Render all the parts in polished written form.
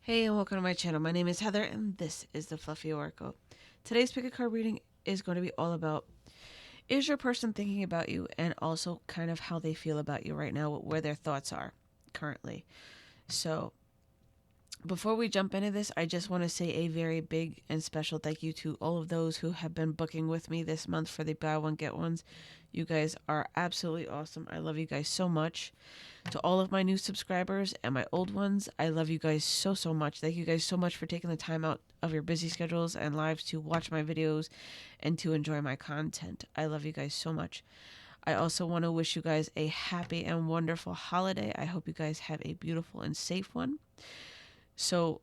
Hey and welcome to my channel. My name is Heather and this is the Fluffy Oracle. Today's pick a card reading is going to be all about, is your person thinking about you, and also kind of how they feel about you right now, where their thoughts are currently. So before we jump into this, I just want to say a very big and special thank you to all of those who have been booking with me this month for the buy one get ones. You guys are absolutely awesome. I love you guys so much. To all of my new subscribers and my old ones, I love you guys so much. Thank you guys so much for taking the time out of your busy schedules and lives to watch my videos and to enjoy my content. I love you guys so much. I also want to wish you guys a happy and wonderful holiday. I hope you guys have a beautiful and safe one. So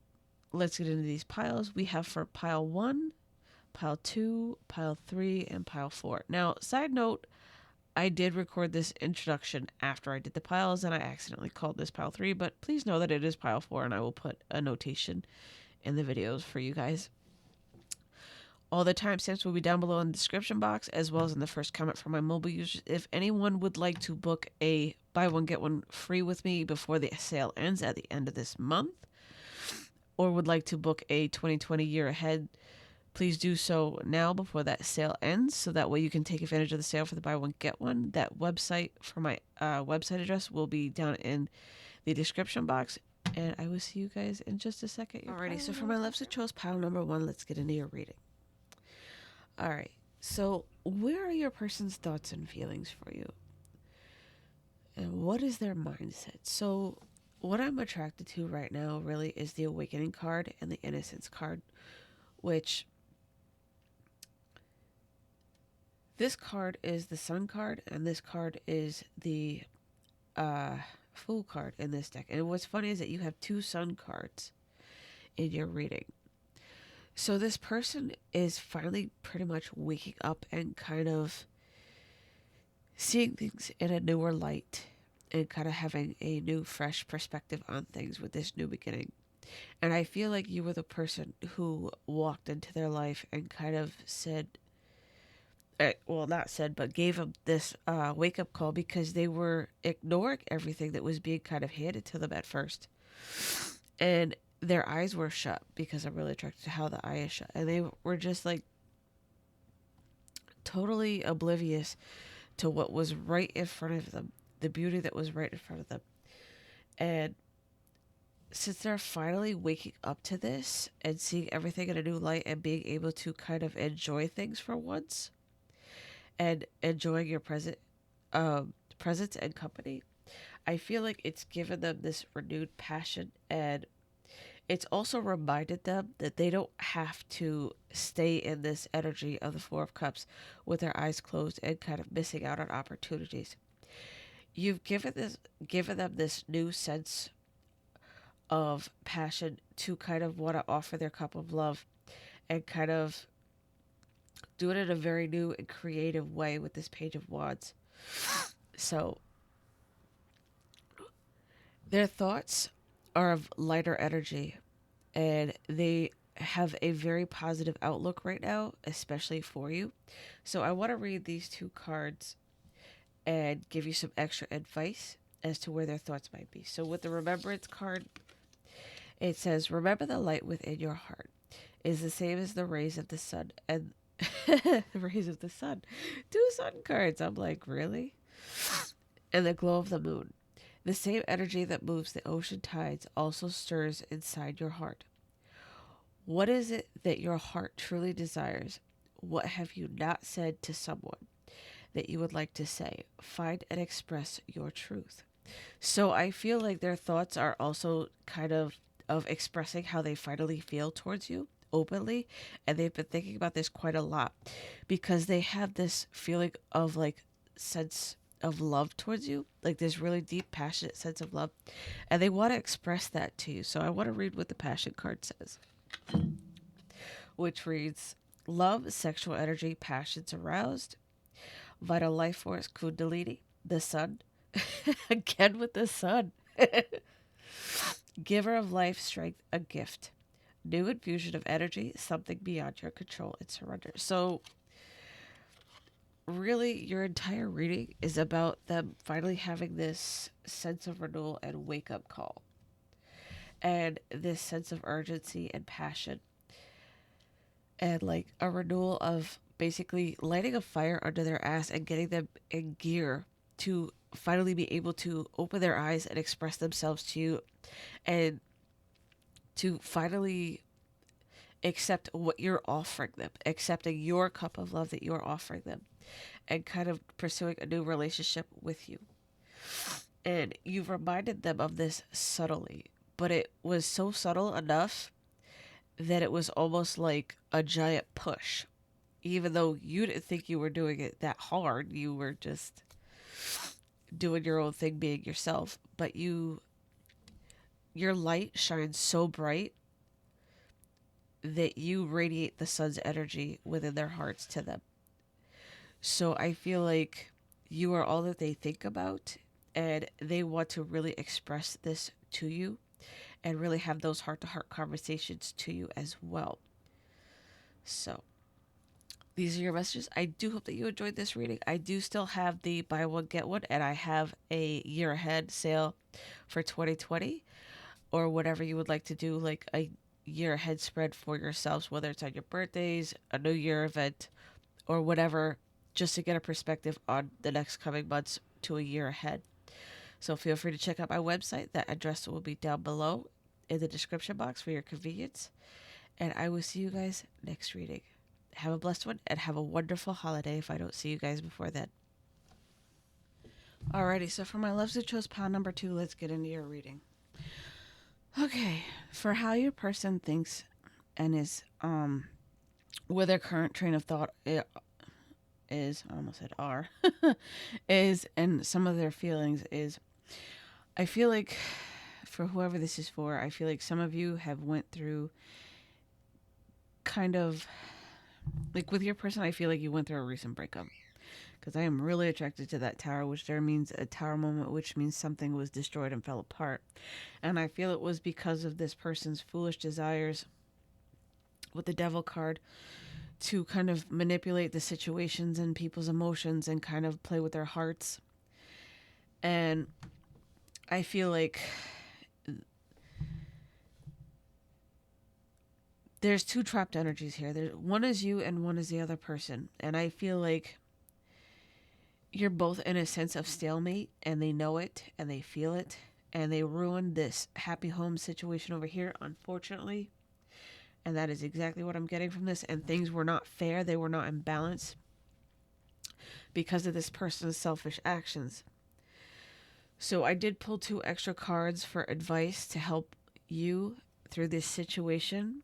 let's get into these piles. We have for pile 1, pile 2, pile 3, and pile 4. Now, side note, I did record this introduction after I did the piles and I accidentally called this pile 3, but please know that it is pile 4 and I will put a notation in the videos for you guys. All the timestamps will be down below in the description box, as well as in the first comment for my mobile users. If anyone would like to book a buy one get one free with me before the sale ends at the end of this month, or would like to book a 2020 year ahead, please do so now before that sale ends, so that way you can take advantage of the sale for the buy one get one. That website for my website address will be down in the description box, and I will see you guys in just a second. Alrighty, so for my lefts, I chose pile number 1. Let's get into your reading. Alright, so where are your person's thoughts and feelings for you? And what is their mindset? So what I'm attracted to right now really is the Awakening card and the Innocence card, which this card is the Sun card, and this card is the Fool card in this deck. And what's funny is that you have 2 Sun cards in your reading. So this person is finally pretty much waking up and kind of seeing things in a newer light and kind of having a new, fresh perspective on things with this new beginning. And I feel like you were the person who walked into their life and kind of said, well, not said, but gave them this wake-up call, because they were ignoring everything that was being kind of handed to them at first. And their eyes were shut, because I'm really attracted to how the eye is shut. And they were just like totally oblivious to what was right in front of them, the beauty that was right in front of them. And since they're finally waking up to this and seeing everything in a new light and being able to kind of enjoy things for once and enjoying your presence and company, I feel like it's given them this renewed passion, and it's also reminded them that they don't have to stay in this energy of the Four of Cups with their eyes closed and kind of missing out on opportunities. You've given them this new sense of passion to kind of want to offer their cup of love and kind of do it in a very new and creative way with this Page of Wands. So their thoughts are of lighter energy, and they have a very positive outlook right now, especially for you. So I want to read these 2 cards and give you some extra advice as to where their thoughts might be. So with the Remembrance card, it says, remember the light within your heart is the same as the rays of the sun. And the rays of the sun. 2 sun cards. I'm like, really? And the glow of the moon. The same energy that moves the ocean tides also stirs inside your heart. What is it that your heart truly desires? What have you not said to someone that you would like to say? Find and express your truth. So I feel like their thoughts are also kind of expressing how they finally feel towards you openly, and they've been thinking about this quite a lot, because they have this feeling of like sense of love towards you, like this really deep, passionate sense of love, and they want to express that to you. So I want to read what the Passion card says, which reads, love, sexual energy, passions aroused, vital life force, kundalini, the sun, again with the sun, giver of life, strength, a gift, new infusion of energy, something beyond your control and surrender. So really, your entire reading is about them finally having this sense of renewal and wake up call. and this sense of urgency and passion, and like a renewal of basically lighting a fire under their ass and getting them in gear to finally be able to open their eyes and express themselves to you, and to finally accept what you're offering them, accepting your cup of love that you're offering them, and kind of pursuing a new relationship with you. And you've reminded them of this subtly, but it was so subtle enough that it was almost like a giant push. Even though you didn't think you were doing it that hard, you were just doing your own thing, being yourself. But your light shines so bright that you radiate the sun's energy within their hearts to them. So I feel like you are all that they think about, and they want to really express this to you and really have those heart to heart conversations to you as well. So, these are your messages. I do hope that you enjoyed this reading. I do still have the buy one, get one, and I have a year ahead sale for 2020, or whatever you would like to do, like a year ahead spread for yourselves, whether it's on your birthdays, a new year event, or whatever, just to get a perspective on the next coming months to a year ahead. So feel free to check out my website. That address will be down below in the description box for your convenience. And I will see you guys next reading. Have a blessed one and have a wonderful holiday if I don't see you guys before then. Alrighty, so for my loves who chose pile number 2, let's get into your reading. Okay, for how your person thinks and is, where their current train of thought is, I almost said are, is, and some of their feelings is, I feel like for whoever this is for, I feel like some of you have went through kind of, like with your person, I feel like you went through a recent breakup. Because I am really attracted to that tower, which there means a tower moment, which means something was destroyed and fell apart. And I feel it was because of this person's foolish desires with the devil card to kind of manipulate the situations and people's emotions and kind of play with their hearts. And I feel like there's two trapped energies here. One is you and one is the other person. And I feel like you're both in a sense of stalemate, and they know it and they feel it, and they ruined this happy home situation over here, unfortunately. And that is exactly what I'm getting from this. And things were not fair. They were not in balance because of this person's selfish actions. So I did pull 2 extra cards for advice to help you through this situation,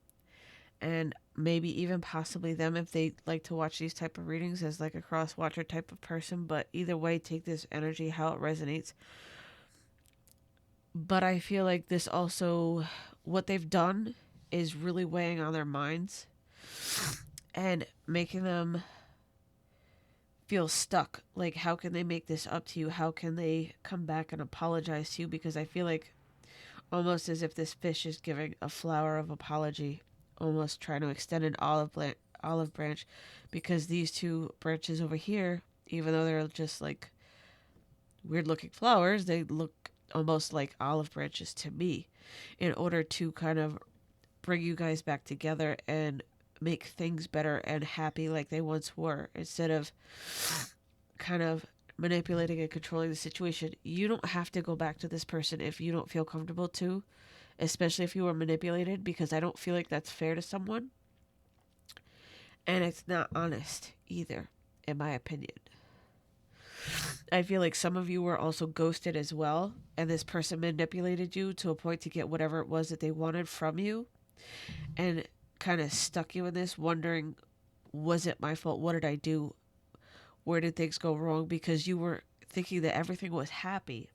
and maybe even possibly them if they like to watch these type of readings as like a cross watcher type of person. But either way, take this energy how it resonates. But I feel like this also, what they've done is really weighing on their minds and making them feel stuck. Like, how can they make this up to you? How can they come back and apologize to you? Because I feel like almost as if this fish is giving a flower of apology, almost trying to extend an olive branch, because these 2 branches over here, even though they're just like weird looking flowers, they look almost like olive branches to me, in order to kind of bring you guys back together and make things better and happy like they once were, instead of kind of manipulating and controlling the situation. You don't have to go back to this person if you don't feel comfortable to, especially if you were manipulated, because I don't feel like that's fair to someone. And it's not honest either, in my opinion. I feel like some of you were also ghosted as well, and this person manipulated you to a point to get whatever it was that they wanted from you, and kind of stuck you in this, wondering, was it my fault? What did I do? Where did things go wrong? Because you were thinking that everything was happy,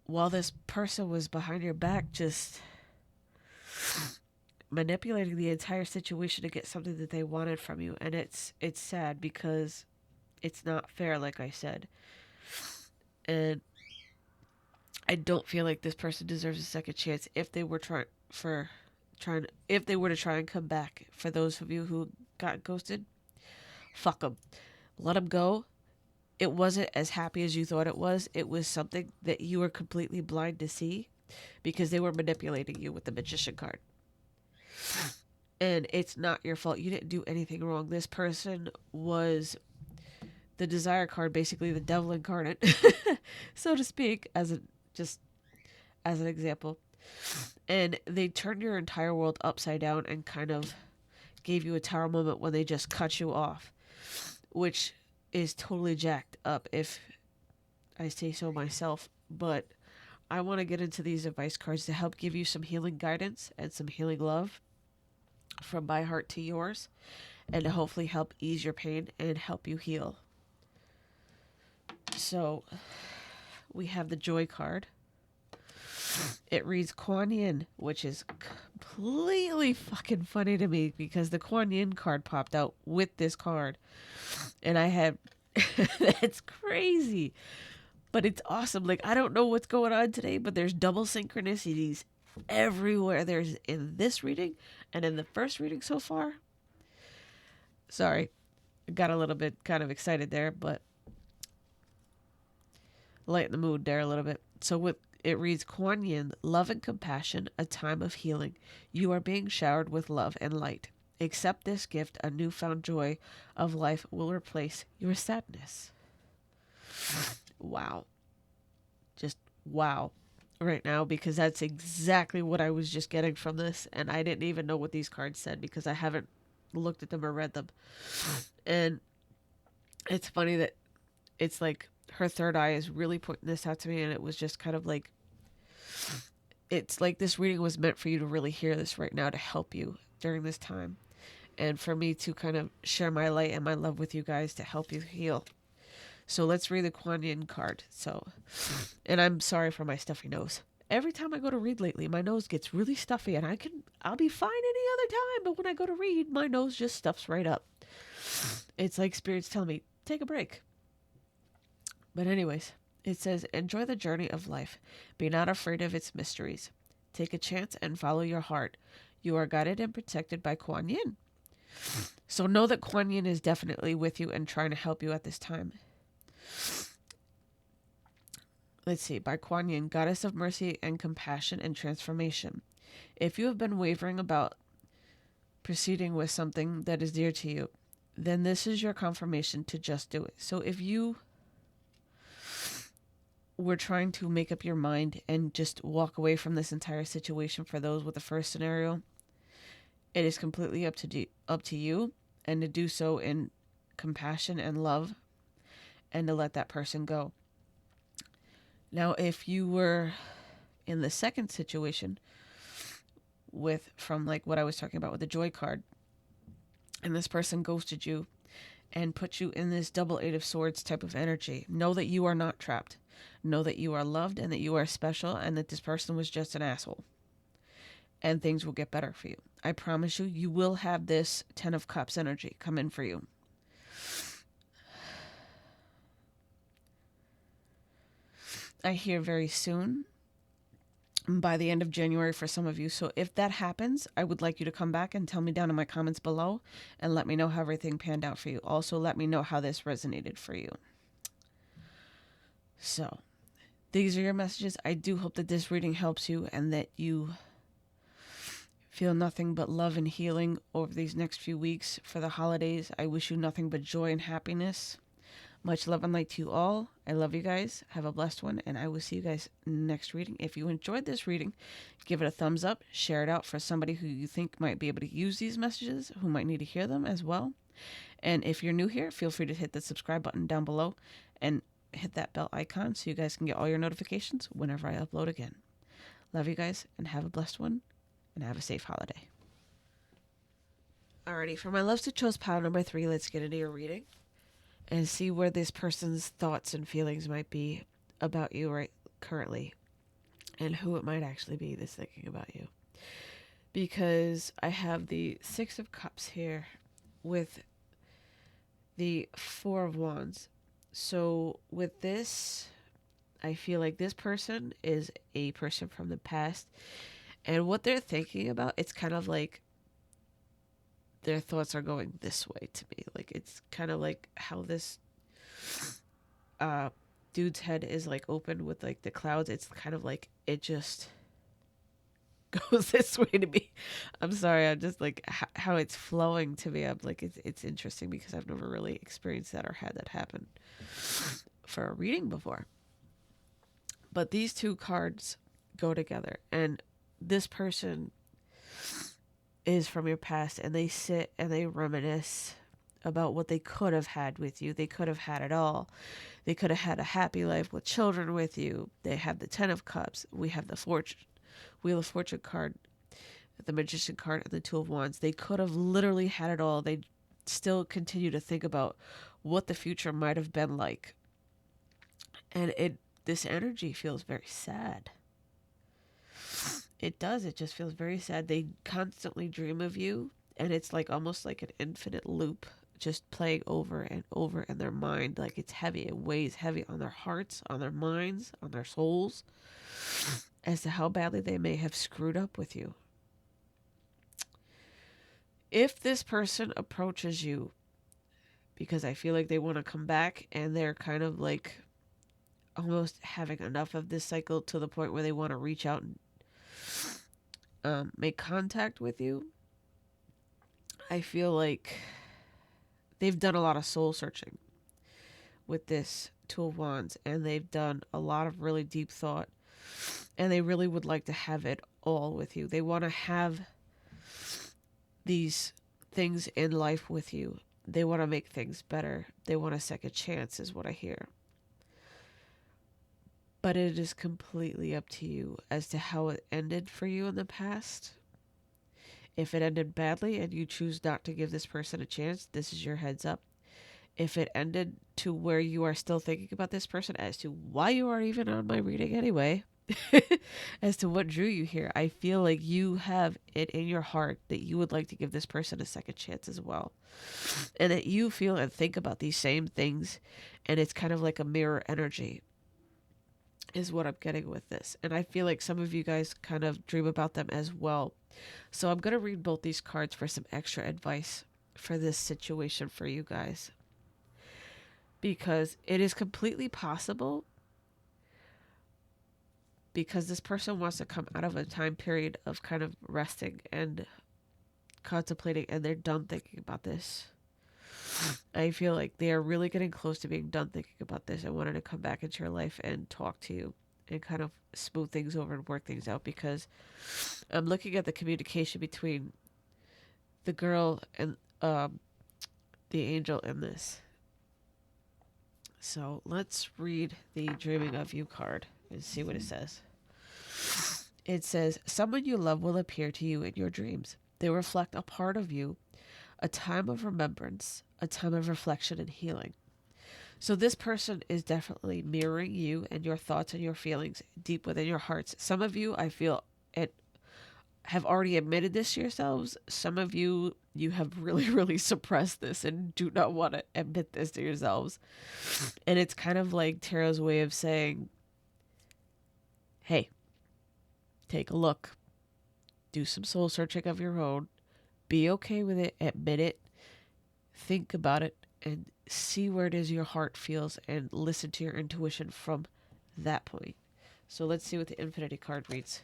while this person was behind your back just manipulating the entire situation to get something that they wanted from you. And it's sad because it's not fair, like I said. And I don't feel like this person deserves a second chance if they were if they were to try and come back. For those of you who got ghosted, fuck them. Let them go. It wasn't as happy as you thought it was. It was something that you were completely blind to see. because they were manipulating you with the magician card. And it's not your fault. You didn't do anything wrong. This person was the desire card, basically the devil incarnate, so to speak, just as an example. And they turned your entire world upside down and kind of gave you a tower moment when they just cut you off, which is totally jacked up if I say so myself. But I want to get into these advice cards to help give you some healing guidance and some healing love from my heart to yours, and to hopefully help ease your pain and help you heal. So we have the Joy card. It reads Kuan Yin, which is completely fucking funny to me because the Kuan Yin card popped out with this card. And I had, that's crazy. But it's awesome. Like, I don't know what's going on today, but there's double synchronicities everywhere. There's in this reading and in the first reading so far. Sorry, I got a little bit kind of excited there, but lighten the mood there a little bit. So it reads Kuan Yin, love and compassion, a time of healing. You are being showered with love and light. Accept this gift, a newfound joy of life will replace your sadness. Wow. Just wow right now, because that's exactly what I was just getting from this, and I didn't even know what these cards said because I haven't looked at them or read them. And it's funny that it's like her third eye is really pointing this out to me, and it was just kind of like, it's like this reading was meant for you to really hear this right now to help you during this time, and for me to kind of share my light and my love with you guys to help you heal. So let's read the Kuan Yin card. So, and I'm sorry for my stuffy nose. Every time I go to read lately, my nose gets really stuffy, and I'll be fine any other time, but when I go to read, my nose just stuffs right up. It's like spirits telling me, take a break. But anyways, it says, enjoy the journey of life. Be not afraid of its mysteries. Take a chance and follow your heart. You are guided and protected by Kuan Yin. So know that Kuan Yin is definitely with you and trying to help you at this time. Let's see, by Kuan Yin, goddess of mercy and compassion and transformation. If you have been wavering about proceeding with something that is dear to you, then this is your confirmation to just do it. So if you were trying to make up your mind and just walk away from this entire situation, for those with the first scenario, it is completely up to you, and to do so in compassion and love, and to let that person go. Now, if you were in the second situation from like what I was talking about with the Joy card, and this person ghosted you and put you in this double Eight of Swords type of energy, know that you are not trapped. Know that you are loved and that you are special, and that this person was just an asshole. And things will get better for you. I promise you, you will have this 10 of Cups energy come in for you. I hear very soon, by the end of January for some of you. So if that happens, I would like you to come back and tell me down in my comments below and let me know how everything panned out for you. Also, let me know how this resonated for you. So, these are your messages. I do hope that this reading helps you and that you feel nothing but love and healing over these next few weeks for the holidays. I wish you nothing but joy and happiness. Much love and light to you all. I love you guys. Have a blessed one, and I will see you guys next reading. If you enjoyed this reading, give it a thumbs up. Share it out for somebody who you think might be able to use these messages, who might need to hear them as well. And if you're new here, feel free to hit the subscribe button down below and hit that bell icon so you guys can get all your notifications whenever I upload again. Love you guys, and have a blessed one, and have a safe holiday. Alrighty, for my loves who chose pile number 3, let's get into your reading and see where this person's thoughts and feelings might be about you right currently, and who it might actually be that's thinking about you. Because I have the 6 of Cups here with the 4 of Wands. So with this, I feel like this person is a person from the past, and what they're thinking about, it's kind of like their thoughts are going this way to me. Like, it's kind of like how this dude's head is like open with like the clouds. It's kind of like it just goes this way to me. I'm sorry. I'm just like how it's flowing to me. I'm like, it's interesting because I've never really experienced that or had that happen for a reading before. But these two cards go together, and this person is from your past, and they sit and they reminisce about what they could have had with you. They could have had it all. They could have had a happy life with children with you. They have the Ten of Cups. We have the Wheel of Fortune card, the Magician card, and the Two of Wands. They could have literally had it all. They still continue to think about what the future might have been like. And this energy feels very sad. It does. It just feels very sad. They constantly dream of you, and it's like almost like an infinite loop just playing over and over in their mind. Like it's heavy. It weighs heavy on their hearts, on their minds, on their souls, as to how badly they may have screwed up with you. If this person approaches you, because I feel like they want to come back and they're kind of like almost having enough of this cycle to the point where they want to reach out and make contact with you, I feel like they've done a lot of soul searching with this Two of Wands, and they've done a lot of really deep thought, and they really would like to have it all with you. They want to have these things in life with you. They want to make things better. They want a second chance, is what I hear. But it is completely up to you as to how it ended for you in the past. If it ended badly and you choose not to give this person a chance, this is your heads up. If it ended to where you are still thinking about this person as to why you are even on my reading anyway, as to what drew you here, I feel like you have it in your heart that you would like to give this person a second chance as well. And that you feel and think about these same things, and it's kind of like a mirror energy, is what I'm getting with this. And I feel like some of you guys kind of dream about them as well. So I'm going to read both these cards for some extra advice for this situation for you guys. Because it is completely possible, because this person wants to come out of a time period of kind of resting and contemplating, and they're done thinking about this. I feel like they are really getting close to being done thinking about this and wanting to come back into your life and talk to you and kind of smooth things over and work things out, because I'm looking at the communication between the girl and the angel in this. So let's read the Dreaming of You card and see what it says. It says, someone you love will appear to you in your dreams. They reflect a part of you, a time of remembrance, a time of reflection and healing. So this person is definitely mirroring you and your thoughts and your feelings deep within your hearts. Some of you, I feel, have already admitted this to yourselves. Some of you have really, really suppressed this and do not want to admit this to yourselves. And it's kind of like Tarot's way of saying, hey, take a look. Do some soul searching of your own. Be okay with it. Admit it. Think about it and see where it is your heart feels and listen to your intuition from that point. So let's see what the Infinity card reads.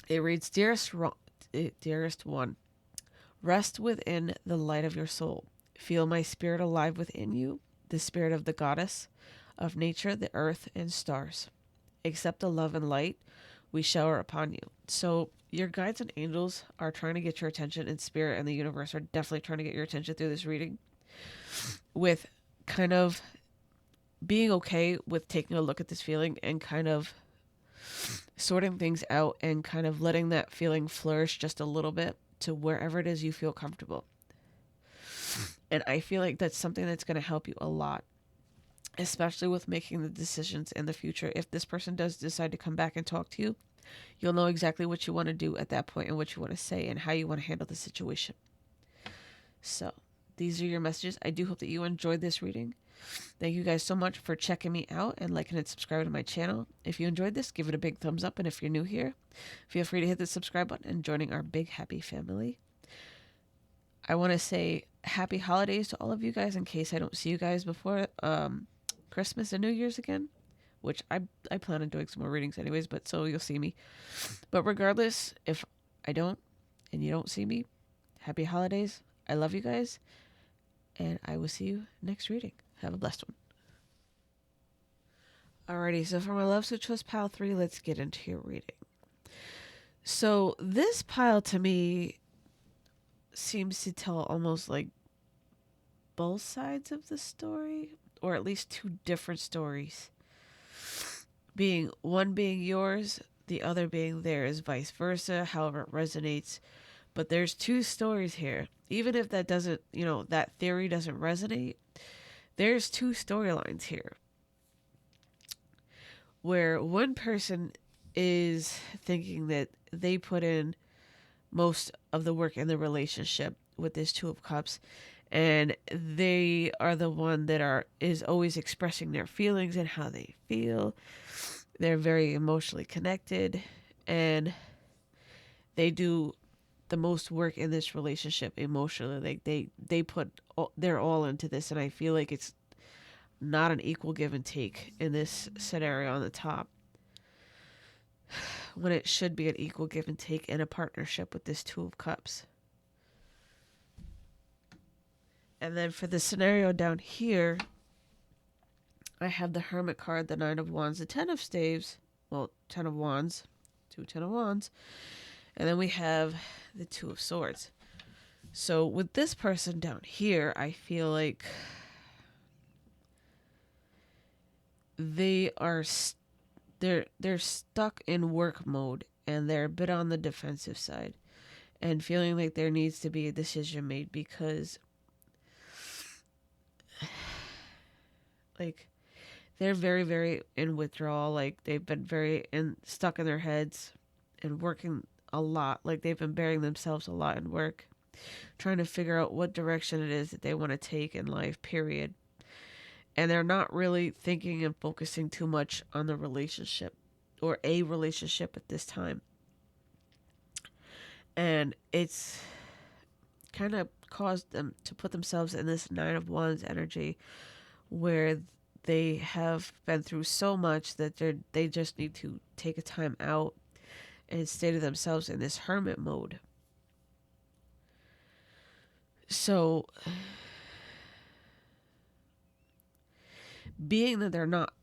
It reads, dearest one, rest within the light of your soul. Feel my spirit alive within you, the spirit of the goddess, of nature, the earth, and stars. Accept the love and light we shower upon you. So your guides and angels are trying to get your attention, and spirit and the universe are definitely trying to get your attention through this reading, with kind of being okay with taking a look at this feeling and kind of sorting things out and kind of letting that feeling flourish just a little bit to wherever it is you feel comfortable. And I feel like that's something that's going to help you a lot, especially with making the decisions in the future. If this person does decide to come back and talk to you, you'll know exactly what you want to do at that point and what you want to say and how you want to handle the situation. So these are your messages. I do hope that you enjoyed this reading. Thank you guys so much for checking me out and liking and subscribing to my channel. If you enjoyed this, give it a big thumbs up. And if you're new here, feel free to hit the subscribe button and joining our big happy family. I want to say happy holidays to all of you guys in case I don't see you guys before Christmas and New Year's again. which I plan on doing some more readings anyways, but so you'll see me. But regardless, if I don't and you don't see me, happy holidays. I love you guys, and I will see you next reading. Have a blessed one. Alrighty, so for my Love So Trust Pile 3, let's get into your reading. So this pile to me seems to tell almost like both sides of the story, or at least two different stories. One being yours, the other being theirs, vice versa, however it resonates. But there's two stories here. Even if that doesn't, that theory doesn't resonate, there's two storylines here. Where one person is thinking that they put in most of the work in the relationship with this Two of Cups, and they are the one that is always expressing their feelings and how they feel. They're very emotionally connected, and they do the most work in this relationship emotionally. Like they put their all into this, and I feel like it's not an equal give and take in this scenario on the top, when it should be an equal give and take in a partnership with this Two of Cups. And then for the scenario down here, I have the Hermit card, the Nine of Wands, the Ten of Staves, well, 10 of Wands, 10 of Wands, and then we have the Two of Swords. So with this person down here, I feel like they're stuck in work mode, and they're a bit on the defensive side, and feeling like there needs to be a decision made, because like they're very, very in withdrawal. Like they've been very stuck in their heads and working a lot. Like they've been burying themselves a lot in work, trying to figure out what direction it is that they want to take in life, period. And they're not really thinking and focusing too much on the relationship or a relationship at this time. And it's kind of caused them to put themselves in this Nine of Wands energy, where they have been through so much that they just need to take a time out and stay to themselves in this hermit mode. So, being that they're not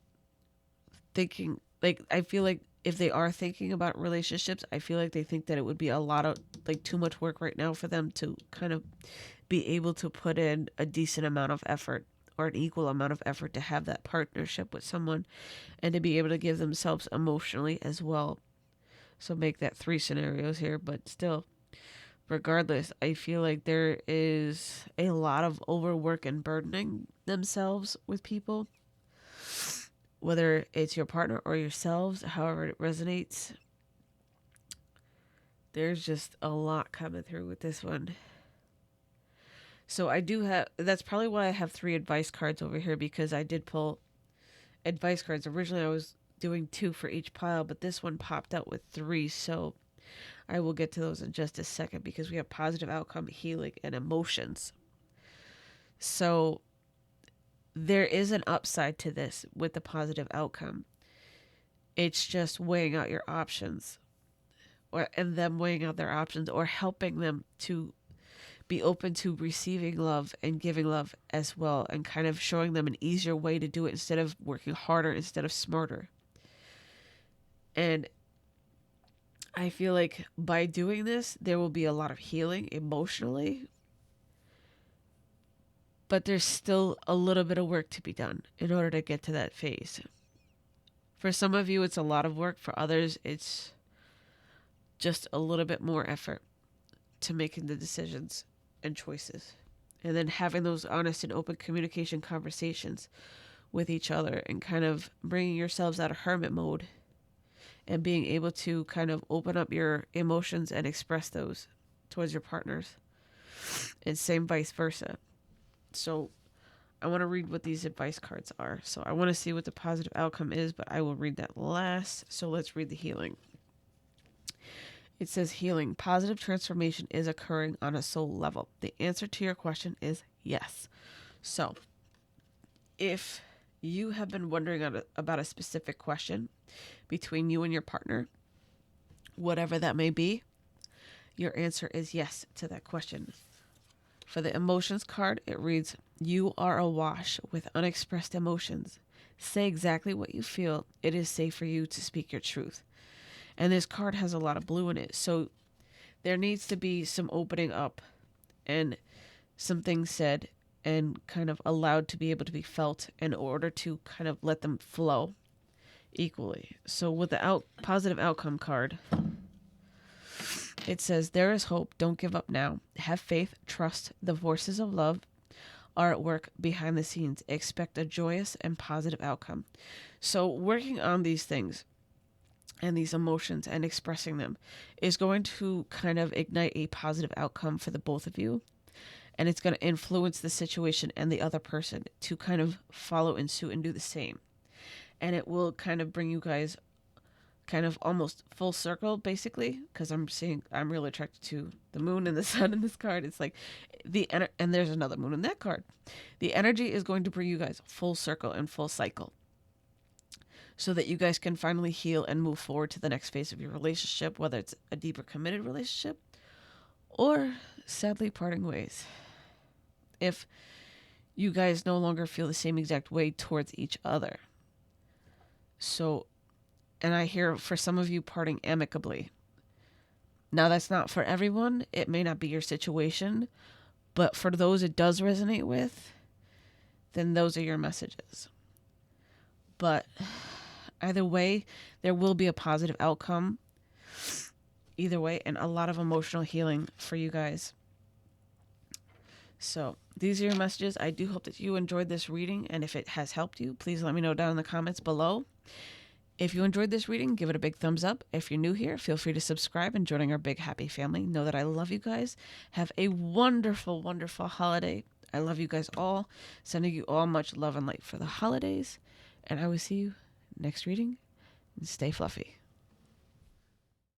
thinking, like, I feel like if they are thinking about relationships, I feel like they think that it would be a lot of, like, too much work right now for them to kind of be able to put in a decent amount of effort, or an equal amount of effort, to have that partnership with someone, and to be able to give themselves emotionally as well. So make that 3 scenarios here, but still, regardless, I feel like there is a lot of overwork and burdening themselves with people, whether it's your partner or yourselves, however it resonates. There's just a lot coming through with this one. So I do have, that's probably why I have 3 advice cards over here, because I did pull advice cards. Originally I was doing 2 for each pile, but this one popped out with 3, so I will get to those in just a second, because we have positive outcome, healing, and emotions. So there is an upside to this with the positive outcome. It's just weighing out your options, and them weighing out their options, or helping them to be open to receiving love and giving love as well, and kind of showing them an easier way to do it instead of working harder, instead of smarter. And I feel like by doing this, there will be a lot of healing emotionally, but there's still a little bit of work to be done in order to get to that phase. For some of you, it's a lot of work. For others, it's just a little bit more effort to making the decisions and choices. And then having those honest and open communication conversations with each other, and kind of bringing yourselves out of hermit mode, and being able to kind of open up your emotions and express those towards your partners. And same vice versa. So I want to read what these advice cards are. So I want to see what the positive outcome is, but I will read that last. So let's read the healing. It says healing. Positive transformation is occurring on a soul level. The answer to your question is yes. So if you have been wondering about a specific question between you and your partner, whatever that may be, your answer is yes to that question. For the emotions card, it reads, you are awash with unexpressed emotions. Say exactly what you feel. It is safe for you to speak your truth. And this card has a lot of blue in it. So there needs to be some opening up and some things said and kind of allowed to be able to be felt in order to kind of let them flow equally. So with the positive outcome card, it says, there is hope. Don't give up now. Have faith. Trust. The forces of love are at work behind the scenes. Expect a joyous and positive outcome. So working on these things and these emotions and expressing them is going to kind of ignite a positive outcome for the both of you. And it's going to influence the situation and the other person to kind of follow in suit and do the same. And it will kind of bring you guys kind of almost full circle, basically, because I'm really attracted to the moon and the sun in this card. It's like and there's another moon in that card. The energy is going to bring you guys full circle and full cycle so that you guys can finally heal and move forward to the next phase of your relationship, whether it's a deeper committed relationship or sadly parting ways. If you guys no longer feel the same exact way towards each other. So, and I hear for some of you parting amicably. Now that's not for everyone. It may not be your situation, but for those it does resonate with, then those are your messages. But either way, there will be a positive outcome. Either way, and a lot of emotional healing for you guys. So these are your messages. I do hope that you enjoyed this reading, and if it has helped you, please let me know down in the comments below. If you enjoyed this reading, give it a big thumbs up. If you're new here, feel free to subscribe and join our big happy family. Know that I love you guys. Have a wonderful, wonderful holiday. I love you guys all. Sending you all much love and light for the holidays. And I will see you next reading. And stay fluffy.